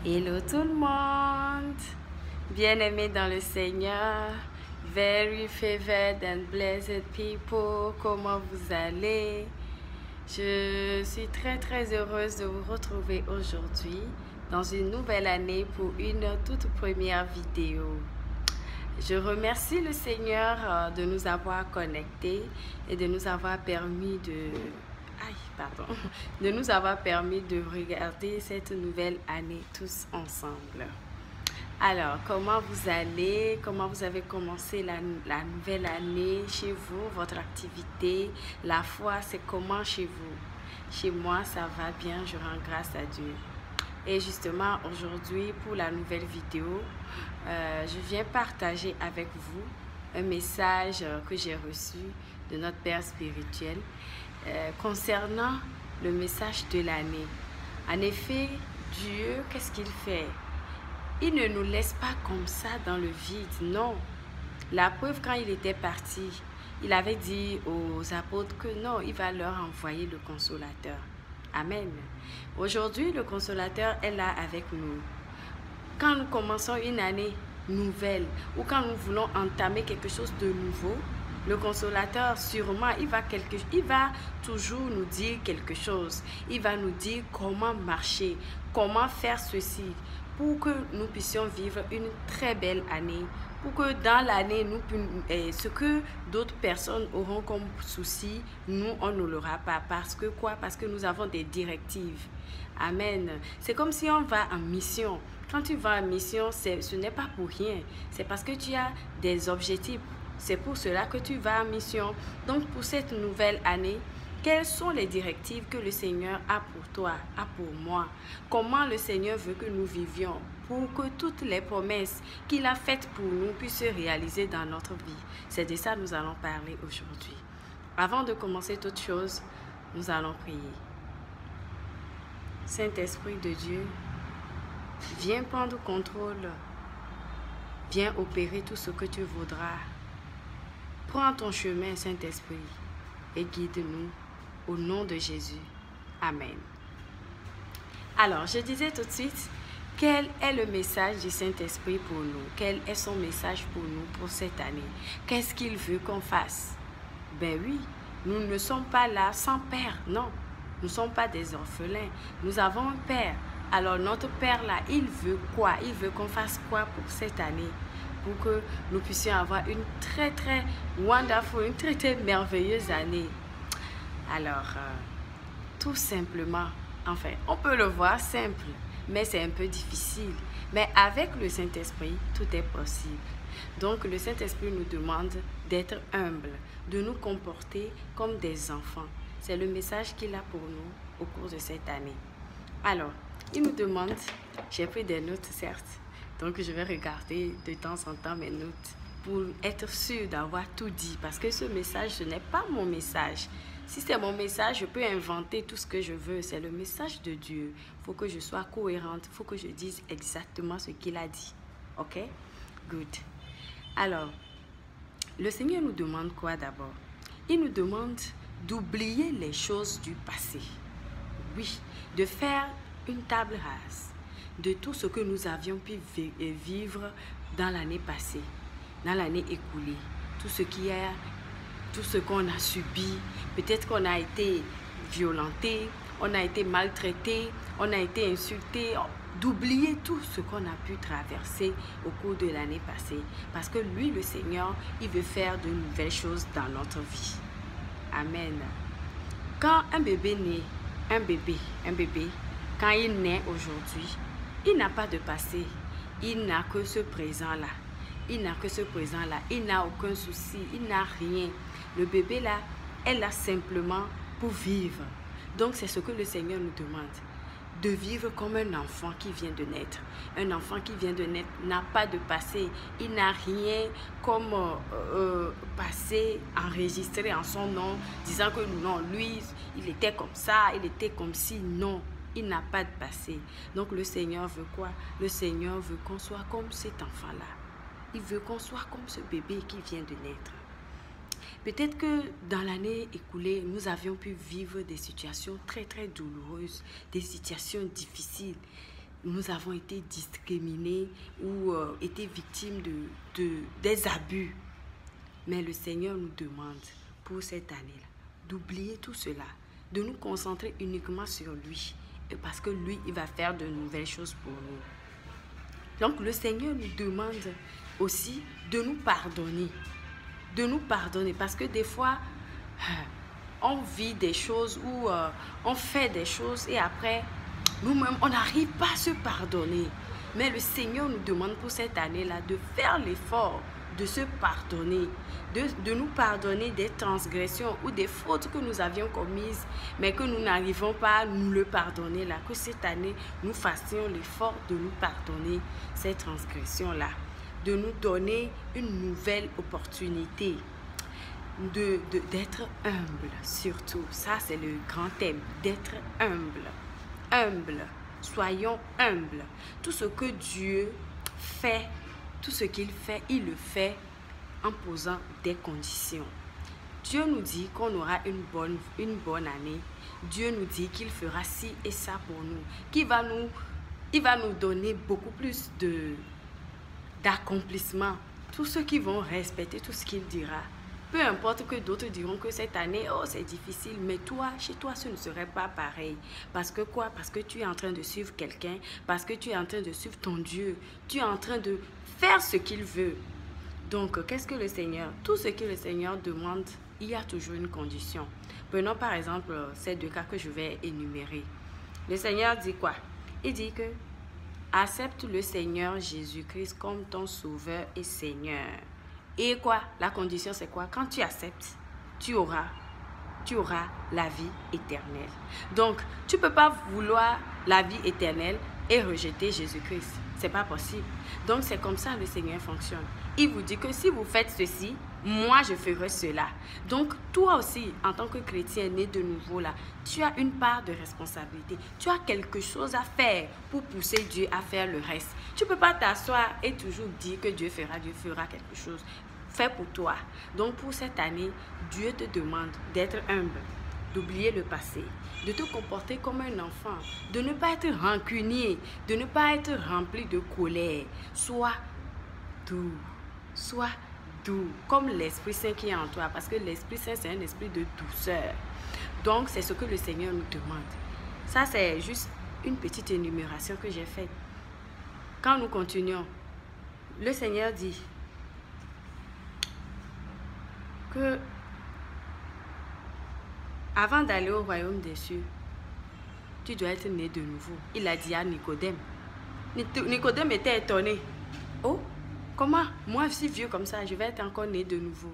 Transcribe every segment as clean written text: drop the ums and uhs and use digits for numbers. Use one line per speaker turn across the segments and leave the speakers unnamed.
Hello tout le monde, bien-aimés dans le Seigneur, very favored and blessed people, comment vous allez? Je suis très heureuse de vous retrouver aujourd'hui dans une nouvelle année pour une toute première vidéo. Je remercie le Seigneur de nous avoir connectés et de nous avoir permis de nous avoir permis de regarder cette nouvelle année tous ensemble. Alors, comment vous allez? Comment vous avez commencé la nouvelle année chez vous, votre activité? La foi, c'est comment chez vous? Chez moi, ça va bien, je rends grâce à Dieu. Et justement, aujourd'hui, pour la nouvelle vidéo, je viens partager avec vous un message que j'ai reçu de notre Père spirituel concernant le message de l'année. En effet, Dieu, qu'est-ce qu'il fait? Il ne nous laisse pas comme ça dans le vide, non. La preuve, quand il était parti, il avait dit aux apôtres que non, il va leur envoyer le consolateur. Amen. Aujourd'hui, le consolateur est là avec nous. Quand nous commençons une année nouvelle ou quand nous voulons entamer quelque chose de nouveau, le consolateur, sûrement, il va toujours nous dire quelque chose. Il va nous dire comment marcher, comment faire ceci, pour que nous puissions vivre une très belle année. Pour que dans l'année, ce que d'autres personnes auront comme souci, nous, on ne l'aura pas. Parce que quoi? Parce que nous avons des directives. Amen. C'est comme si on va en mission. Quand tu vas en mission, ce n'est pas pour rien. C'est parce que tu as des objectifs. C'est pour cela que tu vas en mission. Donc, pour cette nouvelle année, quelles sont les directives que le Seigneur a pour toi, a pour moi? Comment le Seigneur veut que nous vivions pour que toutes les promesses qu'il a faites pour nous puissent se réaliser dans notre vie? C'est de ça que nous allons parler aujourd'hui. Avant de commencer toute chose, nous allons prier. Saint-Esprit de Dieu, viens prendre contrôle. Viens opérer tout ce que tu voudras. Prends ton chemin, Saint-Esprit, et guide-nous au nom de Jésus. Amen. Alors, je disais tout de suite, quel est le message du Saint-Esprit pour nous? Quel est son message pour nous pour cette année? Qu'est-ce qu'il veut qu'on fasse? Ben oui, nous ne sommes pas là sans père, non. Nous ne sommes pas des orphelins. Nous avons un père. Alors, notre père là, il veut quoi? Il veut qu'on fasse quoi pour cette année? Pour que nous puissions avoir une très wonderful, une très merveilleuse année. Alors, tout simplement, enfin, on peut le voir simple, mais c'est un peu difficile. Mais avec le Saint-Esprit, tout est possible. Donc, le Saint-Esprit nous demande d'être humble, de nous comporter comme des enfants. C'est le message qu'il a pour nous au cours de cette année. Alors, il nous demande, j'ai pris des notes certes, donc je vais regarder de temps en temps mes notes pour être sûr d'avoir tout dit. Parce que ce message, ce n'est pas mon message. Si c'est mon message, je peux inventer tout ce que je veux. C'est le message de Dieu. Il faut que je sois cohérente. Il faut que je dise exactement ce qu'il a dit. Ok? Good. Alors, le Seigneur nous demande quoi d'abord? Il nous demande d'oublier les choses du passé. Oui, de faire une table rase de tout ce que nous avions pu vivre dans l'année passée, dans l'année écoulée. Tout ce qu'on a subi, peut-être qu'on a été violenté, on a été maltraité, on a été insulté, d'oublier tout ce qu'on a pu traverser au cours de l'année passée. Parce que lui, le Seigneur, il veut faire de nouvelles choses dans notre vie. Amen. Quand un bébé naît, un bébé, quand il naît aujourd'hui, il n'a pas de passé. Il n'a que ce présent-là. Il n'a que ce présent-là. Il n'a aucun souci. Il n'a rien. Le bébé là, est là simplement pour vivre. Donc c'est ce que le Seigneur nous demande. De vivre comme un enfant qui vient de naître. Un enfant qui vient de naître n'a pas de passé. Il n'a rien comme passé enregistré en son nom, disant que non, lui, il était comme ça, il était comme si. Non, il n'a pas de passé. Donc le Seigneur veut quoi? Le Seigneur veut qu'on soit comme cet enfant-là. Il veut qu'on soit comme ce bébé qui vient de naître. Peut-être que dans l'année écoulée, nous avions pu vivre des situations très douloureuses, des situations difficiles, nous avons été discriminés ou été victimes des abus. Mais le Seigneur nous demande pour cette année-là d'oublier tout cela, de nous concentrer uniquement sur lui. Et parce que lui, il va faire de nouvelles choses pour nous. Donc le Seigneur nous demande aussi de nous pardonner. De nous pardonner parce que des fois, on vit des choses ou on fait des choses et après, nous-mêmes, on n'arrive pas à se pardonner. Mais le Seigneur nous demande pour cette année-là de faire l'effort de se pardonner, de nous pardonner des transgressions ou des fautes que nous avions commises, mais que nous n'arrivons pas à nous le pardonner là. Que cette année, nous fassions l'effort de nous pardonner ces transgressions-là, de nous donner une nouvelle opportunité, d'être humble surtout. Ça, c'est le grand thème, d'être humble. Humble. Soyons humbles. Tout ce que Dieu fait, tout ce qu'il fait, il le fait en posant des conditions. Dieu nous dit qu'on aura une bonne année. Dieu nous dit qu'il fera ci et ça pour nous. Il va nous donner beaucoup plus d'accomplissement. Tous ceux qui vont respecter tout ce qu'il dira. Peu importe que d'autres diront que cette année, oh, c'est difficile, mais toi, chez toi, ce ne serait pas pareil. Parce que quoi? Parce que tu es en train de suivre quelqu'un, parce que tu es en train de suivre ton Dieu, tu es en train de faire ce qu'il veut. Donc, qu'est-ce que le Seigneur? Tout ce que le Seigneur demande, il y a toujours une condition. Prenons par exemple ces deux cas que je vais énumérer. Le Seigneur dit quoi? Il dit que accepte le Seigneur Jésus-Christ comme ton Sauveur et Seigneur. Et quoi? La condition, c'est quoi? Quand tu acceptes, tu auras la vie éternelle. Donc, tu ne peux pas vouloir la vie éternelle et rejeter Jésus-Christ. Ce n'est pas possible. Donc, c'est comme ça que le Seigneur fonctionne. Il vous dit que si vous faites ceci, moi, je ferai cela. Donc, toi aussi, en tant que chrétien né de nouveau, là, tu as une part de responsabilité. Tu as quelque chose à faire pour pousser Dieu à faire le reste. Tu ne peux pas t'asseoir et toujours dire que Dieu fera quelque chose. Fais pour toi. Donc, pour cette année, Dieu te demande d'être humble, d'oublier le passé, de te comporter comme un enfant, de ne pas être rancunier, de ne pas être rempli de colère. Sois doux, comme l'Esprit Saint qui est en toi, parce que l'Esprit Saint, c'est un esprit de douceur. Donc, c'est ce que le Seigneur nous demande. Ça, c'est juste une petite énumération que j'ai faite. Quand nous continuons, le Seigneur dit que avant d'aller au royaume des cieux, tu dois être né de nouveau. Il a dit à Nicodème. Nicodème était étonné. Oh, comment? Moi, si vieux comme ça, je vais être encore né de nouveau.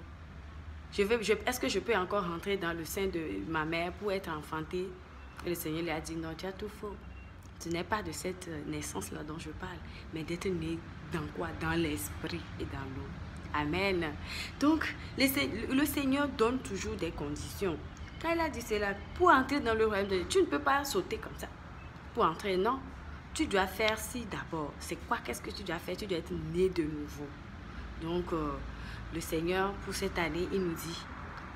Est-ce que je peux encore rentrer dans le sein de ma mère pour être enfanté? Et le Seigneur lui a dit, non, tu as tout faux. Ce n'est pas de cette naissance-là dont je parle, mais d'être né dans quoi? Dans l'esprit et dans l'eau. Amen. Donc, le Seigneur donne toujours des conditions. Quand il a dit cela, pour entrer dans le royaume de Dieu, tu ne peux pas sauter comme ça. Pour entrer, non. Tu dois faire ci d'abord. C'est quoi? Qu'est-ce que tu dois faire? Tu dois être né de nouveau. Donc, le Seigneur, pour cette année, il nous dit,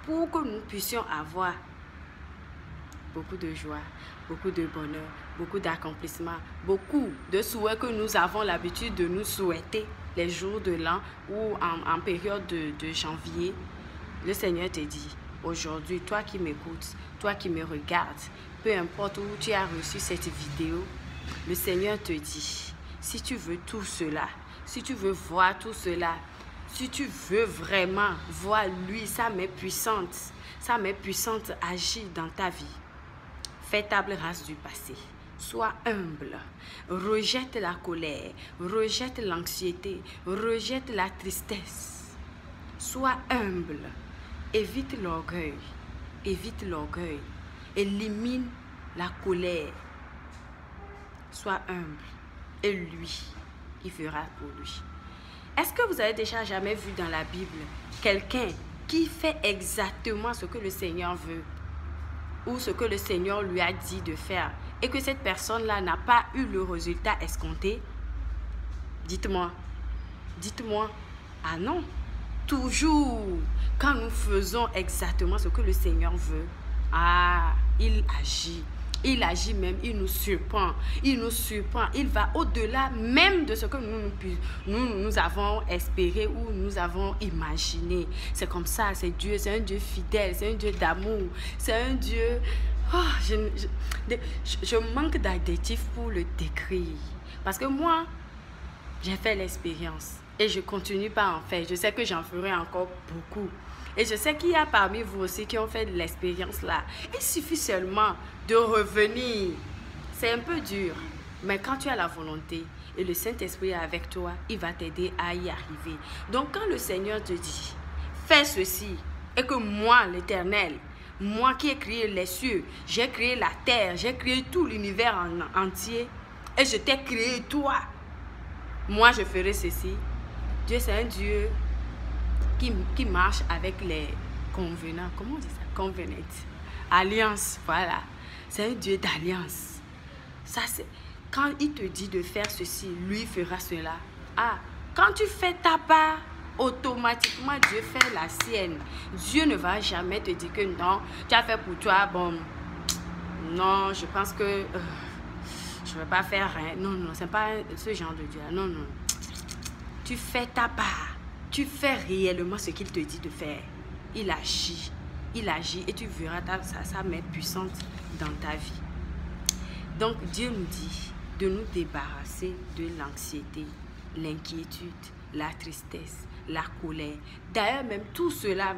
pour que nous puissions avoir beaucoup de joie, beaucoup de bonheur, beaucoup d'accomplissement, beaucoup de souhaits que nous avons l'habitude de nous souhaiter les jours de l'an ou en période de janvier, le Seigneur te dit, aujourd'hui, toi qui m'écoutes, toi qui me regardes, peu importe où tu as reçu cette vidéo, le Seigneur te dit, si tu veux tout cela, si tu veux voir tout cela, si tu veux vraiment voir lui, sa main puissante agir dans ta vie, fais table rase du passé. Sois humble, rejette la colère, rejette l'anxiété, rejette la tristesse. Sois humble, évite l'orgueil, élimine la colère. Sois humble et lui, il fera pour lui. Est-ce que vous avez déjà jamais vu dans la Bible quelqu'un qui fait exactement ce que le Seigneur veut ou ce que le Seigneur lui a dit de faire et que cette personne-là n'a pas eu le résultat escompté? Dites-moi. Ah non. Toujours, quand nous faisons exactement ce que le Seigneur veut, il agit. Il agit même, il nous surprend. Il nous surprend. Il va au-delà même de ce que nous avons espéré ou nous avons imaginé. C'est comme ça, c'est Dieu, c'est un Dieu fidèle, c'est un Dieu d'amour, c'est un Dieu... Oh, je manque d'adjectifs pour le décrire. Parce que moi, j'ai fait l'expérience et je continue pas à en faire. Je sais que j'en ferai encore beaucoup. Et je sais qu'il y a parmi vous aussi qui ont fait de l'expérience là. Il suffit seulement de revenir. C'est un peu dur. Mais quand tu as la volonté et le Saint-Esprit est avec toi, il va t'aider à y arriver. Donc quand le Seigneur te dit, fais ceci, et que moi, l'Éternel, moi qui ai créé les cieux, j'ai créé la terre, j'ai créé tout l'univers entier, et je t'ai créé toi, moi je ferai ceci. Dieu, c'est un Dieu qui marche avec les convenants. Comment on dit ça? Covenant. Alliance, voilà. C'est un Dieu d'alliance. Ça, c'est quand il te dit de faire ceci, lui fera cela. Ah, quand tu fais ta part, automatiquement Dieu fait la sienne. Dieu ne va jamais te dire que non, tu as fait pour toi, bon, non, je pense que je ne vais pas faire rien. Non, non, c'est pas ce genre de Dieu. Non, non. Tu fais ta part. Tu fais réellement ce qu'il te dit de faire. Il agit et tu verras sa main puissante dans ta vie. Donc Dieu nous dit de nous débarrasser de l'anxiété, l'inquiétude, la tristesse, la colère. D'ailleurs même tout cela,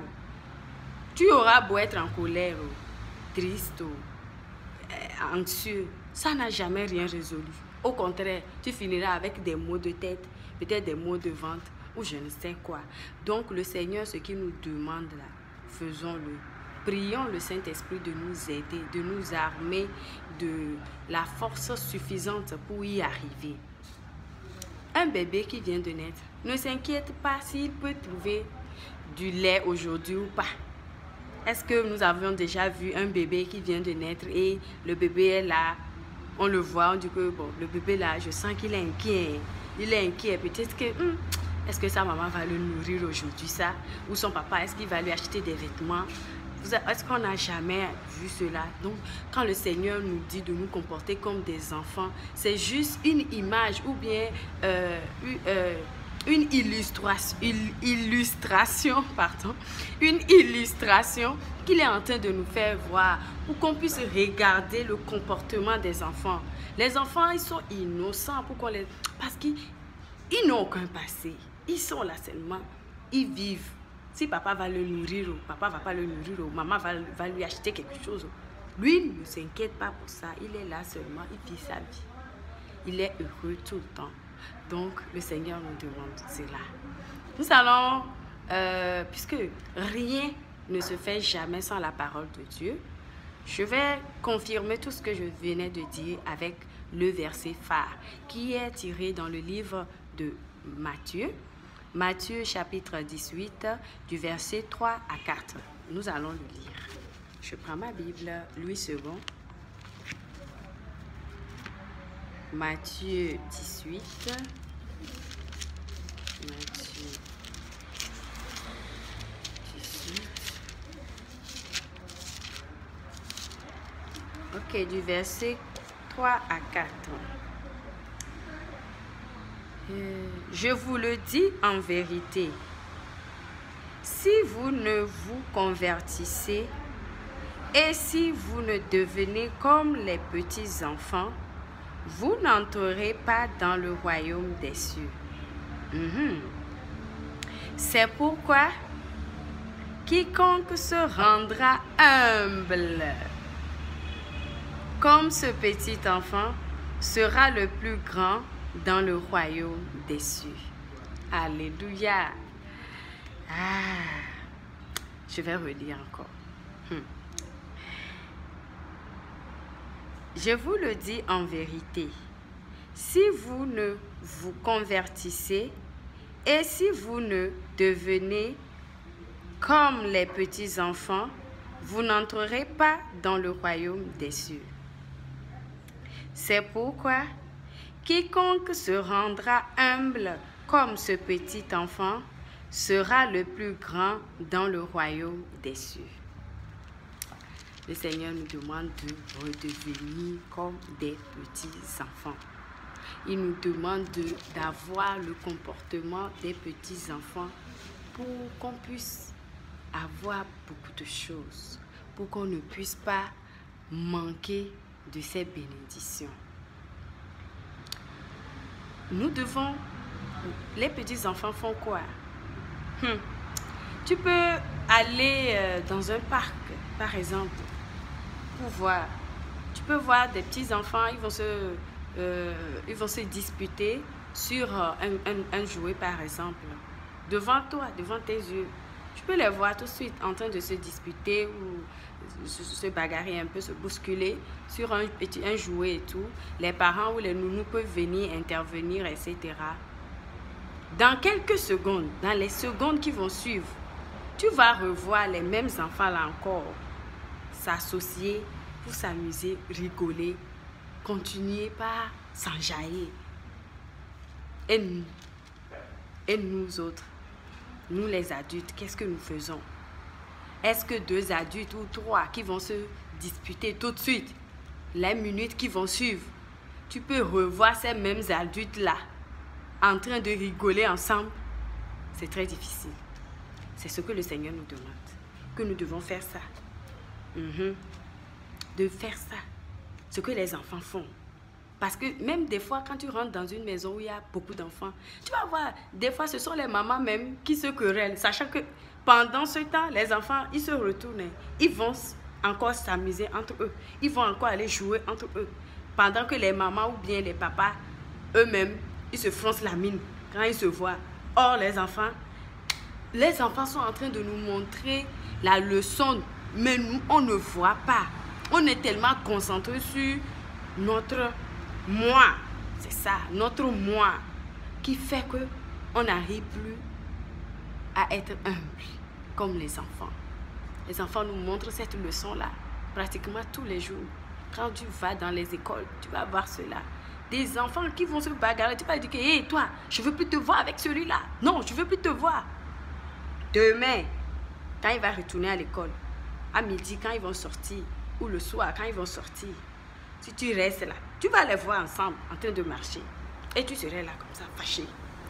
tu auras beau être en colère, triste, anxieux, ça n'a jamais rien résolu. Au contraire, tu finiras avec des maux de tête, peut-être des maux de ventre, ou je ne sais quoi. Donc le Seigneur, ce qu'il nous demande là, faisons-le. Prions le Saint-Esprit de nous aider, de nous armer de la force suffisante pour y arriver. Un bébé qui vient de naître, ne s'inquiète pas s'il peut trouver du lait aujourd'hui ou pas. Est-ce que nous avions déjà vu un bébé qui vient de naître et le bébé est là, on le voit, on dit que bon, le bébé là, je sens qu'il est inquiet. Il est inquiet, peut-être que... est-ce que sa maman va le nourrir aujourd'hui, ça? Ou son papa, est-ce qu'il va lui acheter des vêtements? Est-ce qu'on n'a jamais vu cela? Donc, quand le Seigneur nous dit de nous comporter comme des enfants, c'est juste une image ou bien une illustration qu'il est en train de nous faire voir pour qu'on puisse regarder le comportement des enfants. Les enfants, ils sont innocents. Pourquoi Parce qu'ils n'ont aucun passé. Ils sont là seulement. Ils vivent. Si papa va le nourrir, ou papa va pas le nourrir, ou maman va lui acheter quelque chose, lui ne s'inquiète pas pour ça. Il est là seulement, il vit sa vie. Il est heureux tout le temps. Donc, le Seigneur nous demande cela. Nous allons, puisque rien ne se fait jamais sans la parole de Dieu, je vais confirmer tout ce que je venais de dire avec le verset phare, qui est tiré dans le livre de Matthieu. Matthieu chapitre 18, du verset 3 à 4. Nous allons le lire. Je prends ma Bible, Louis II. Matthieu 18. Matthieu 18. Ok, du verset 3 à 4. Je vous le dis en vérité, si vous ne vous convertissez et si vous ne devenez comme les petits enfants, vous n'entrerez pas dans le royaume des cieux. C'est pourquoi quiconque se rendra humble comme ce petit enfant sera le plus grand dans le royaume des cieux. Alléluia. Je vais relire encore. Je vous le dis en vérité, si vous ne vous convertissez et si vous ne devenez comme les petits enfants, vous n'entrerez pas dans le royaume des cieux. C'est pourquoi quiconque se rendra humble comme ce petit enfant sera le plus grand dans le royaume des cieux. Le Seigneur nous demande de redevenir comme des petits enfants. Il nous demande d'avoir le comportement des petits enfants pour qu'on puisse avoir beaucoup de choses, pour qu'on ne puisse pas manquer de ces bénédictions. Nous devons, les petits enfants font quoi? Tu peux aller dans un parc, par exemple, pour voir. Tu peux voir des petits enfants, ils vont se disputer sur un jouet, par exemple. Devant toi, devant tes yeux. Tu peux les voir tout de suite en train de se disputer ou se bagarrer un peu, se bousculer sur un jouet et tout. Les parents ou les nounous peuvent venir intervenir, etc. Dans quelques secondes, dans les secondes qui vont suivre, tu vas revoir les mêmes enfants là encore s'associer pour s'amuser, rigoler, continuer par s'enjailler. Et nous autres, nous les adultes, qu'est-ce que nous faisons? Est-ce que 2 adultes ou 3 qui vont se disputer tout de suite, les minutes qui vont suivre, tu peux revoir ces mêmes adultes-là en train de rigoler ensemble? C'est très difficile. C'est ce que le Seigneur nous demande, que nous devons faire ça. De faire ça, ce que les enfants font. Parce que même des fois, quand tu rentres dans une maison où il y a beaucoup d'enfants, tu vas voir, des fois, ce sont les mamans même qui se querellent, sachant que pendant ce temps, les enfants, ils se retournent. Ils vont encore s'amuser entre eux. Ils vont encore aller jouer entre eux. Pendant que les mamans ou bien les papas, eux-mêmes, ils se froncent la mine quand ils se voient. Or, les enfants sont en train de nous montrer la leçon, mais nous, on ne voit pas. On est tellement concentré sur notre moi, c'est ça, notre moi, qui fait qu'on n'arrive plus à être humble comme les enfants. Les enfants nous montrent cette leçon-là pratiquement tous les jours. Quand tu vas dans les écoles, tu vas voir cela. Des enfants qui vont se bagarrer, tu vas dire que hey, toi, je ne veux plus te voir avec celui-là. Non, je ne veux plus te voir. Demain, quand il va retourner à l'école, à midi, quand ils vont sortir, ou le soir, quand ils vont sortir, si tu restes là, tu vas les voir ensemble en train de marcher. Et tu serais là comme ça, fâché.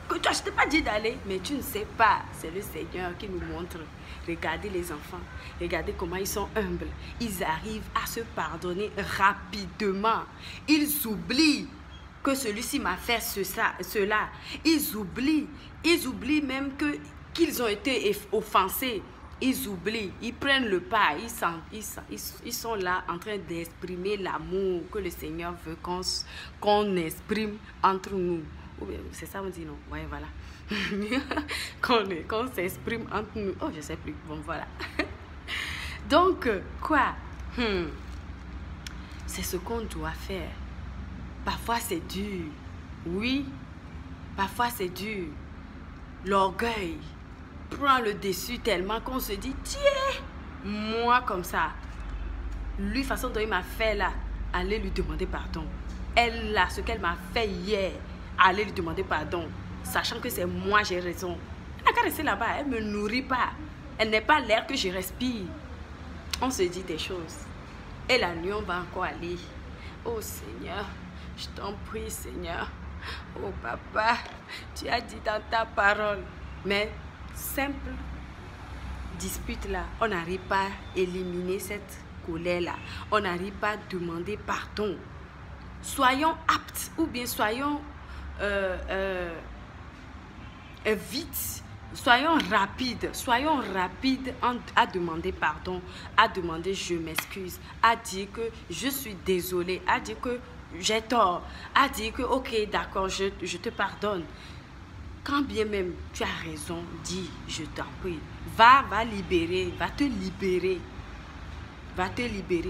Que toi, je ne t'ai pas dit d'aller, mais tu ne sais pas. C'est le Seigneur qui nous montre. Regardez les enfants. Regardez comment ils sont humbles. Ils arrivent à se pardonner rapidement. Ils oublient que celui-ci m'a fait cela. Ils oublient même qu'ils ont été offensés. Ils oublient, ils prennent le pas, ils sont là en train d'exprimer l'amour que le Seigneur veut qu'on exprime entre nous. C'est ça on dit non? Ouais, voilà. qu'on s'exprime entre nous. Oh, je sais plus. Bon, voilà. Donc, quoi? C'est ce qu'on doit faire. Parfois, c'est dur. Oui, parfois, c'est dur. L'orgueil prend le dessus tellement qu'on se dit, tiens, moi comme ça. Lui, façon dont il m'a fait là, allez lui demander pardon. Elle là, ce qu'elle m'a fait hier, allez lui demander pardon. Sachant que c'est moi, j'ai raison. Elle n'a qu'à rester là-bas, elle ne me nourrit pas. Elle n'est pas l'air que je respire. On se dit des choses. Et la nuit, on va encore aller. Oh Seigneur, je t'en prie Seigneur. Oh papa, tu as dit dans ta parole. Mais simple dispute là, on n'arrive pas à éliminer cette colère là, on n'arrive pas à demander pardon. Soyons aptes ou bien soyons vite, soyons rapides à demander pardon, à demander je m'excuse, à dire que je suis désolé, à dire que j'ai tort, à dire que ok d'accord, je te pardonne. Quand bien même tu as raison, dis, je t'en prie, va libérer, va te libérer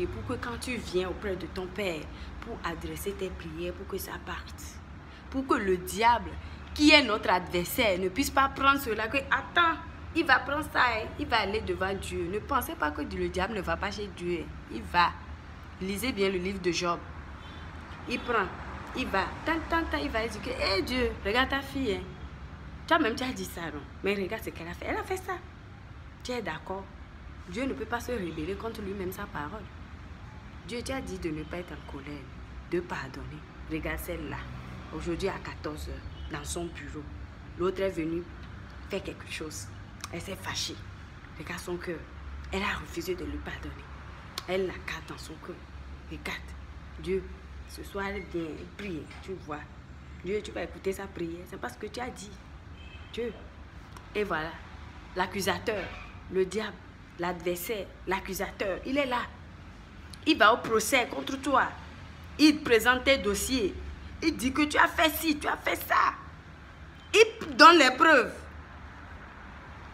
pour que quand tu viens auprès de ton Père pour adresser tes prières, pour que ça parte, pour que le diable qui est notre adversaire ne puisse pas prendre cela, que attends, il va prendre ça, il va aller devant Dieu. Ne pensez pas que le diable ne va pas chez Dieu, il va. Lisez bien le livre de Job. Il prend, il va, tant, il va dire que, hé Dieu, regarde ta fille, hein. Toi-même, tu as dit ça, non? Mais regarde ce qu'elle a fait. Elle a fait ça. Tu es d'accord? Dieu ne peut pas se rébeller contre lui-même sa parole. Dieu t'a dit de ne pas être en colère, de pardonner. Regarde celle-là. Aujourd'hui à 14 h, dans son bureau. L'autre est venue faire quelque chose. Elle s'est fâchée. Regarde son cœur. Elle a refusé de lui pardonner. Elle la garde dans son cœur. Regarde. Dieu, ce soir, elle vient prier. Tu vois. Dieu, tu vas écouter sa prière. C'est parce que tu as dit. Dieu. Et voilà. L'accusateur, le diable, l'adversaire, l'accusateur, il est là. Il va au procès contre toi. Il présente tes dossiers. Il dit que tu as fait ci, tu as fait ça. Il donne les preuves.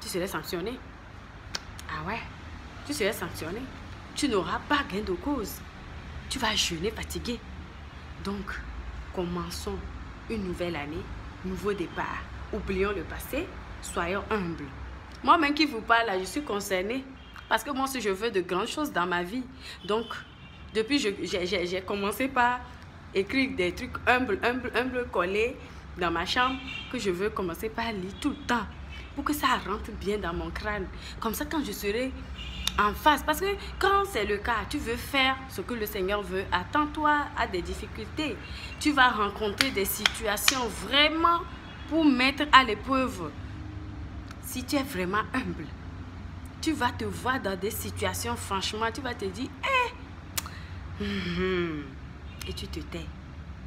Tu serais sanctionné. Ah ouais, tu serais sanctionné. Tu n'auras pas gain de cause. Tu vas jeûner fatigué. Donc, commençons une nouvelle année, nouveau départ. Oublions le passé, soyons humbles. Moi-même qui vous parle, là, je suis concernée. Parce que moi aussi, je veux de grandes choses dans ma vie. Donc, depuis, j'ai commencé par écrire des trucs humbles, collés dans ma chambre, que je veux commencer par lire tout le temps. Pour que ça rentre bien dans mon crâne. Comme ça, quand je serai en face. Parce que quand c'est le cas, tu veux faire ce que le Seigneur veut. Attends-toi à des difficultés. Tu vas rencontrer des situations vraiment pour mettre à l'épreuve. Si tu es vraiment humble, tu vas te voir dans des situations, franchement, tu vas te dire, et tu te tais.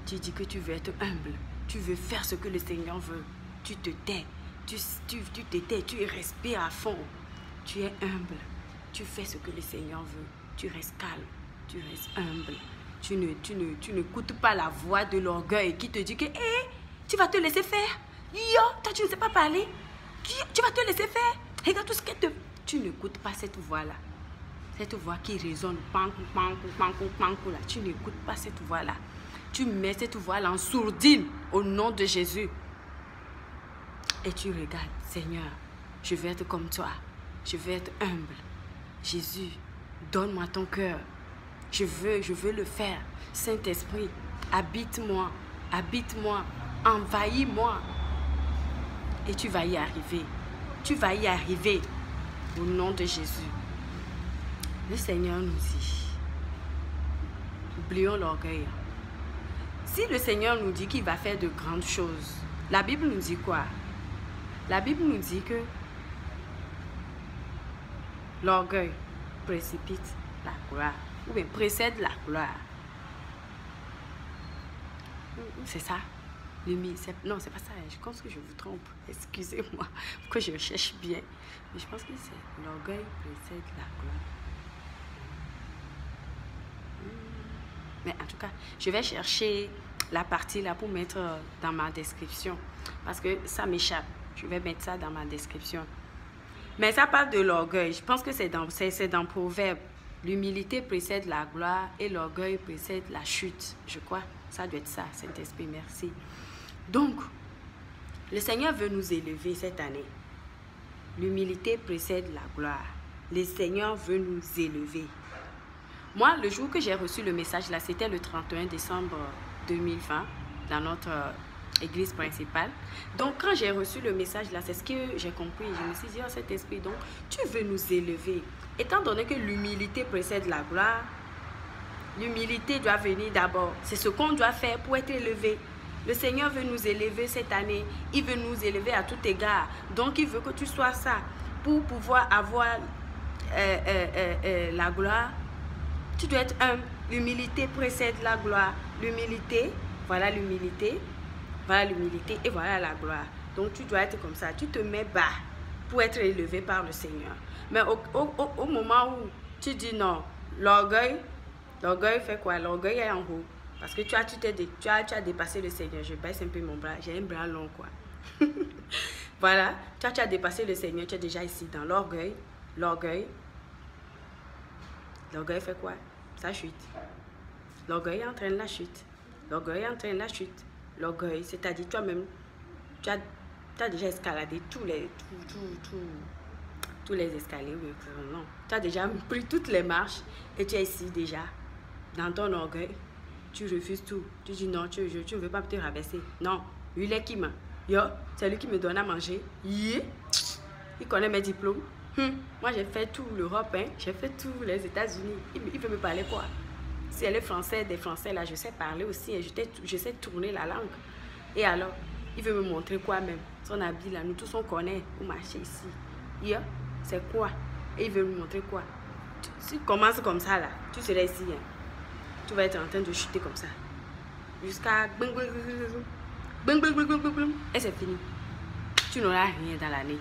Tu dis que tu veux être humble. Tu veux faire ce que le Seigneur veut. Tu te tais. Tu te tais. Tu respires à fond. Tu es humble. Tu fais ce que le Seigneur veut. Tu restes calme. Tu restes humble. Tu n'écoutes pas la voix de l'orgueil qui te dit que tu vas te laisser faire. Yo, toi tu ne sais pas parler. Tu vas te laisser faire. Regarde tout ce que tu n'écoutes pas cette voix-là. Cette voix qui résonne. Là. Tu n'écoutes pas cette voix-là. Tu mets cette voix-là en sourdine au nom de Jésus. Et tu regardes, Seigneur, je veux être comme toi. Je veux être humble. Jésus, donne-moi ton cœur. Je veux le faire. Saint-Esprit, habite-moi, envahis-moi. Et tu vas y arriver. Tu vas y arriver au nom de Jésus. Le Seigneur nous dit, oublions l'orgueil. Si le Seigneur nous dit qu'il va faire de grandes choses, la Bible nous dit quoi? La Bible nous dit que l'orgueil précipite la gloire, ou bien précède la gloire. C'est ça? Non, c'est pas ça. Je pense que je vous trompe. Excusez-moi, que je cherche bien. Mais je pense que c'est l'orgueil précède la gloire. Mais en tout cas, je vais chercher la partie là pour mettre dans ma description. Parce que ça m'échappe. Je vais mettre ça dans ma description. Mais ça parle de l'orgueil. Je pense que c'est dans Proverbe. L'humilité précède la gloire et l'orgueil précède la chute. Je crois. Ça doit être ça, Saint-Esprit, merci. Donc, le Seigneur veut nous élever cette année. L'humilité précède la gloire. Le Seigneur veut nous élever. Moi, le jour que j'ai reçu le message là, c'était le 31 décembre 2020 dans notre église principale. Donc, quand j'ai reçu le message là, c'est ce que j'ai compris. Je me suis dit, oh, cet esprit, donc, tu veux nous élever. Étant donné que l'humilité précède la gloire, l'humilité doit venir d'abord. C'est ce qu'on doit faire pour être élevé. Le Seigneur veut nous élever cette année. Il veut nous élever à tout égard. Donc, il veut que tu sois ça. Pour pouvoir avoir la gloire, tu dois être humble. L'humilité précède la gloire. L'humilité, voilà l'humilité. Voilà l'humilité et voilà la gloire. Donc, tu dois être comme ça. Tu te mets bas pour être élevé par le Seigneur. Mais au moment où tu dis non, l'orgueil fait quoi? L'orgueil est en haut. Parce que tu as dépassé le Seigneur. Je baisse un peu mon bras. J'ai un bras long, quoi. Voilà. Tu as dépassé le Seigneur. Tu es déjà ici dans l'orgueil. L'orgueil fait quoi? Ça chute. L'orgueil entraîne la chute. L'orgueil entraîne la chute. L'orgueil, c'est-à-dire toi-même, tu as déjà escaladé tous les escaliers. Non. Tu as déjà pris toutes les marches et tu es ici déjà. Dans ton orgueil, tu refuses tout. Tu dis non, tu ne veux pas te rabaisser. Non, lui, il est qui m'a. Yo, c'est lui qui me donne à manger. Yeah. Il connaît mes diplômes. Moi, j'ai fait tout l'Europe, hein. J'ai fait tous les États-Unis. Il veut me parler quoi? Si elle est française, des Français, là, je sais parler aussi. Et je sais tourner la langue. Et alors, il veut me montrer quoi même? Son habit, là, nous tous, on connaît. Vous marchez ici. Yeah, c'est quoi? Et il veut me montrer quoi? Si tu commences comme ça, là, tu serais ici, hein. Tu vas être en train de chuter comme ça. Jusqu'à... Et c'est fini. Tu n'auras rien dans l'année.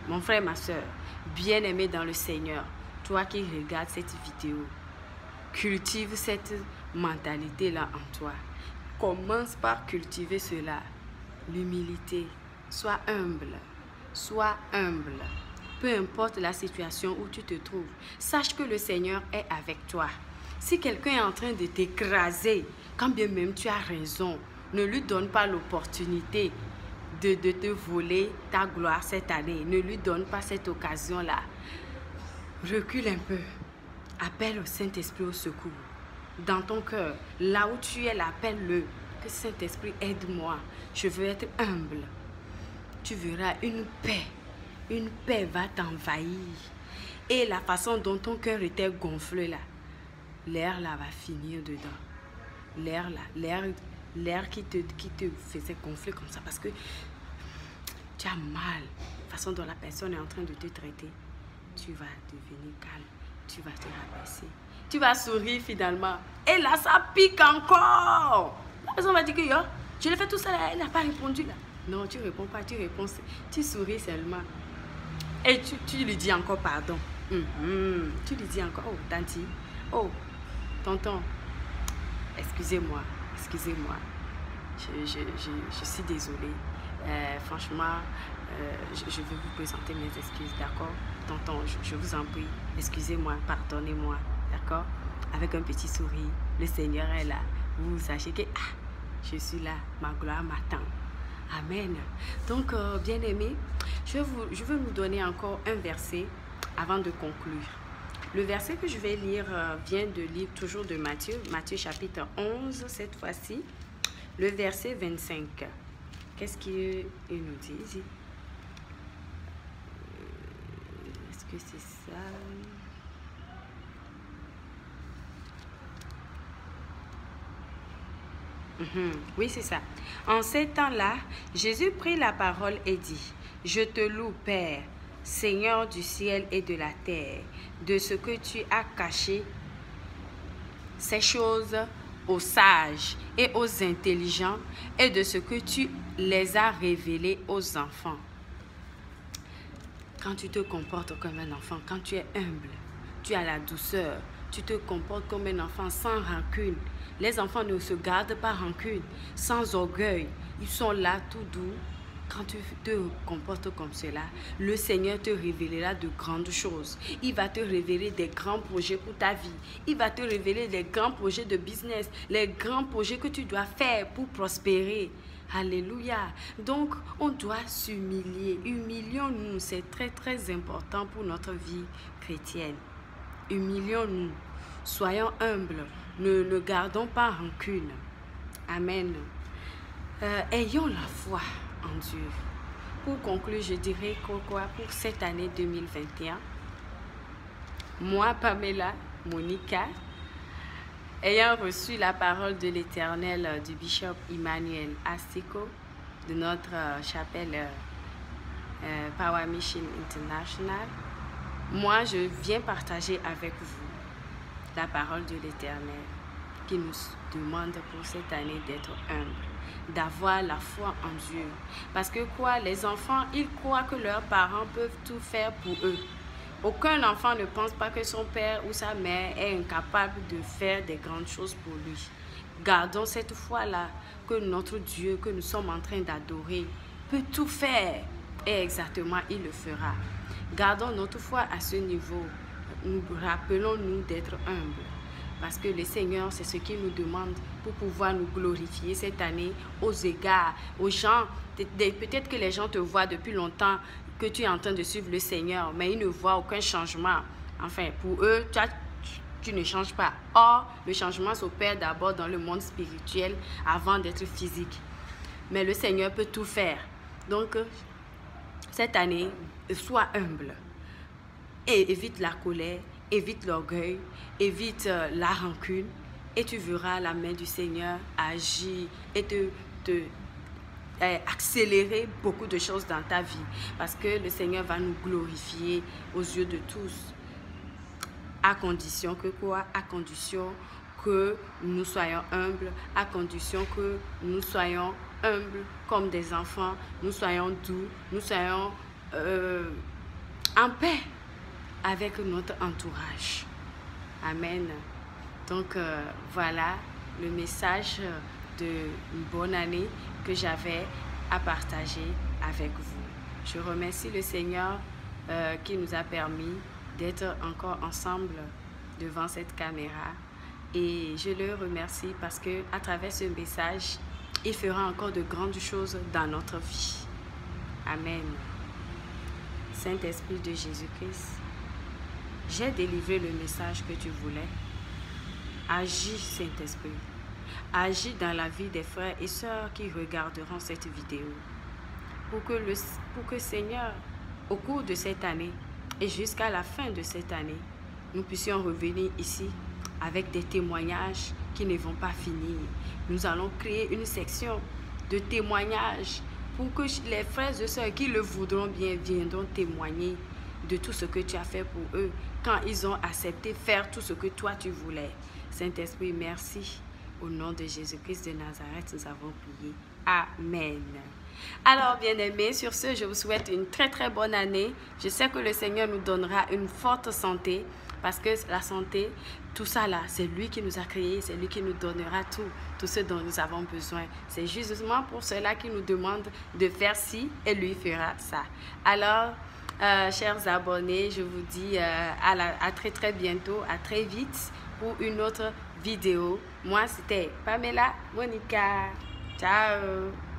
Mon frère, ma soeur, bien-aimé dans le Seigneur, toi qui regardes cette vidéo, cultive cette mentalité-là en toi. Commence par cultiver cela. L'humilité. Sois humble. Sois humble. Peu importe la situation où tu te trouves, sache que le Seigneur est avec toi. Si quelqu'un est en train de t'écraser, quand bien même tu as raison, ne lui donne pas l'opportunité de te voler ta gloire cette année. Ne lui donne pas cette occasion-là. Recule un peu. Appelle au Saint-Esprit au secours. Dans ton cœur, là où tu es, appelle-le. Que Saint-Esprit, aide-moi. Je veux être humble. Tu verras une paix. Une paix va t'envahir. Et la façon dont ton cœur était gonflé là, l'air là va finir dedans. L'air là, l'air qui te faisait gonfler comme ça parce que tu as mal. La façon dont la personne est en train de te traiter, tu vas devenir calme. Tu vas te rabaisser. Tu vas sourire finalement. Et là, ça pique encore. La personne va dire que yo, je l'ai fait tout ça, elle n'a pas répondu là. Non, tu ne réponds pas, tu réponds. Tu souris seulement. Et tu lui dis encore pardon. Tu lui dis encore, oh, tanti, oh, tonton, excusez-moi, excusez-moi. Je suis désolée. Franchement, je vais vous présenter mes excuses, d'accord? Tonton, je vous en prie, excusez-moi, pardonnez-moi, d'accord? Avec un petit sourire, le Seigneur est là. Vous sachez que je suis là, ma gloire m'attend. Amen. Donc, bien-aimés, je veux nous donner encore un verset avant de conclure. Le verset que je vais lire vient de lire toujours de Matthieu, Matthieu chapitre 11, cette fois-ci, le verset 25. Qu'est-ce qu'il nous dit ici? Est-ce que c'est ça? Oui, c'est ça. En ces temps-là, Jésus prit la parole et dit, « Je te loue, Père, Seigneur du ciel et de la terre, de ce que tu as caché ces choses aux sages et aux intelligents et de ce que tu les as révélées aux enfants. » Quand tu te comportes comme un enfant, quand tu es humble, tu as la douceur, tu te comportes comme un enfant sans rancune. Les enfants ne se gardent pas rancune, sans orgueil. Ils sont là tout doux. Quand tu te comportes comme cela, le Seigneur te révélera de grandes choses. Il va te révéler des grands projets pour ta vie. Il va te révéler les grands projets de business, les grands projets que tu dois faire pour prospérer. Alléluia. Donc, on doit s'humilier. Humilions-nous, c'est très très important pour notre vie chrétienne. Humilions-nous. Soyons humbles. Ne gardons pas rancune. Amen. Ayons la foi en Dieu. Pour conclure, je dirais quoi pour cette année 2021. Moi, Pamela Monica, ayant reçu la parole de l'Éternel du bishop Emmanuel Astiko de notre chapelle Power Mission International, moi, je viens partager avec vous la parole de l'Éternel qui nous demande pour cette année d'être humble, d'avoir la foi en Dieu. Parce que quoi, les enfants, ils croient que leurs parents peuvent tout faire pour eux. Aucun enfant ne pense pas que son père ou sa mère est incapable de faire des grandes choses pour lui. Gardons cette foi-là que notre Dieu, que nous sommes en train d'adorer, peut tout faire. Et exactement, il le fera. Gardons notre foi à ce niveau. Nous rappelons-nous d'être humbles. Parce que le Seigneur, c'est ce qu'il nous demande pour pouvoir nous glorifier cette année aux égards, aux gens. Peut-être que les gens te voient depuis longtemps que tu es en train de suivre le Seigneur, mais ils ne voient aucun changement. Enfin, pour eux, tu ne changes pas. Or, le changement s'opère d'abord dans le monde spirituel avant d'être physique. Mais le Seigneur peut tout faire. Donc, cette année, sois humble. Et évite la colère, évite l'orgueil, évite la rancune. Et tu verras la main du Seigneur agir et accélérer beaucoup de choses dans ta vie. Parce que le Seigneur va nous glorifier aux yeux de tous. À condition que quoi? À condition que nous soyons humbles, à condition que nous soyons humbles comme des enfants, nous soyons doux, nous soyons en paix avec notre entourage. Amen. Donc voilà le message d'une bonne année que j'avais à partager avec vous. Je remercie le Seigneur qui nous a permis d'être encore ensemble devant cette caméra. Et je le remercie parce que à travers ce message, il fera encore de grandes choses dans notre vie. Amen. Saint-Esprit de Jésus-Christ, j'ai délivré le message que tu voulais. Agis, Saint-Esprit. Agis dans la vie des frères et sœurs qui regarderont cette vidéo. Pour que Seigneur, au cours de cette année et jusqu'à la fin de cette année, nous puissions revenir ici avec des témoignages qui ne vont pas finir. Nous allons créer une section de témoignages pour que les frères et sœurs qui le voudront bien viendront témoigner de tout ce que tu as fait pour eux quand ils ont accepté faire tout ce que toi tu voulais. Saint-Esprit, merci. Au nom de Jésus-Christ de Nazareth, nous avons prié. Amen. Alors, bien-aimés, sur ce, je vous souhaite une très très bonne année. Je sais que le Seigneur nous donnera une forte santé parce que la santé, tout ça là, c'est lui qui nous a créés, c'est lui qui nous donnera tout ce dont nous avons besoin. C'est justement pour cela qu'il nous demande de faire ci et lui fera ça. Alors, chers abonnés, je vous dis à très très bientôt, à très vite pour une autre vidéo. Moi, c'était Pamela Monica. Ciao!